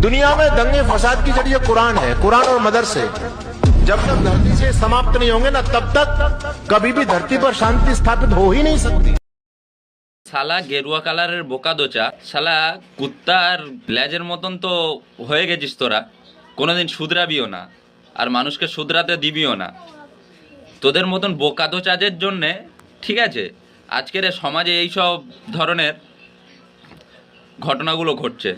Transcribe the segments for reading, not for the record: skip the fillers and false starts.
दुनिया में दंगे फसाद की जड़ ये कुरान है, कुरान और मदरसे जब तक धरती से समाप्त नहीं होंगे ना तब तक कभी भी धरती पर शांति स्थापित हो ही नहीं सकती। শালা গেরুয়া কালারের বোকা দোচা, শালা কুত্তার লেজের মতন তো হয়ে গেছিস তোরা, কোনোদিন শুধরাবিও না আর মানুষকে শুধরাতে দিবিও না। তোদের মতন বোকা দোচাদের জন্যে, ঠিক আছে, আজকের এ সমাজে এইসব ধরনের ঘটনাগুলো ঘটছে।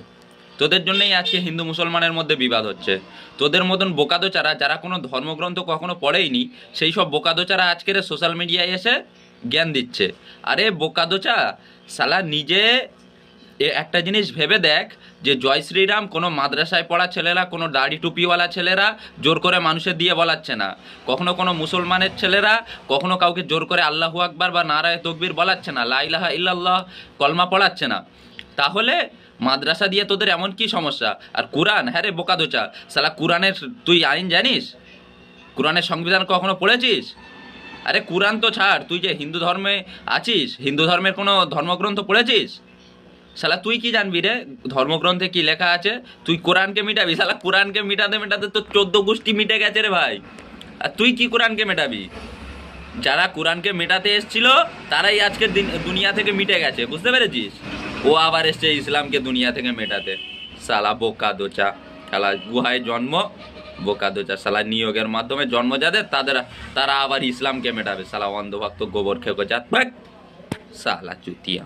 তোদের জন্যই আজকে হিন্দু মুসলমানের মধ্যে বিবাদ হচ্ছে। তোদের মতন বোকাদোচারা যারা কোনো ধর্মগ্রন্থ কখনো পড়েইনি, সেই সব বোকাদোচারা আজকের সোশ্যাল মিডিয়ায় এসে জ্ঞান দিচ্ছে। আরে বোকাদোচা, শালা নিজে একটা জিনিস ভেবে দেখ যে জয় শ্রীরাম কোনো মাদ্রাসায় পড়া ছেলেরা, কোনো দাড়ি টুপিওয়ালা ছেলেরা জোর করে মানুষের দিয়ে বলাচ্ছে না। কখনো কোনো মুসলমানের ছেলেরা কখনো কাউকে জোর করে আল্লাহু আকবার বা নারায়ে তকবীর বলাচ্ছে না, লা ইলাহা ইল্লাল্লাহ কলমা পড়াচ্ছে না। তাহলে মাদ্রাসা দিয়ে তোদের এমন কি সমস্যা? আর কুরআন, হ্যাঁ রে বোকাদোচা, শালা কুরআনের তুই আইন জানিস? কুরআনের সংবিধান কখনো পড়েছিস? আরে কুরআন তো ছাড়, তুই যে হিন্দু ধর্মে আছিস, হিন্দু ধর্মের কোনো ধর্মগ্রন্থ পড়েছিস? শালা তুই কি জানবি রে ধর্মগ্রন্থে কি লেখা আছে? তুই কোরআনকে মিটাবি? শালা কোরআনকে মিটাতে মেটাতে তো 14 গোষ্ঠী মিটে গেছে রে ভাই। আর তুই কি কোরআনকে মেটাবি? যারা কোরআনকে মেটাতে এসেছিল তারাই আজকের দুনিয়া থেকে মিটে গেছে, বুঝতে পেরেছিস? ও আবার এসছে ইসলামকে দুনিয়া থেকে মেটাতে। শালা বোকা দোচা, শালা গুহায় জন্ম, বোকা দোচা, শালা নিয়োগের মাধ্যমে জন্ম যাদের তারা আবার ইসলামকে মেটাবে। শালা অন্ধভক্ত গোবর খেকো জাত, শালা চুতিয়া।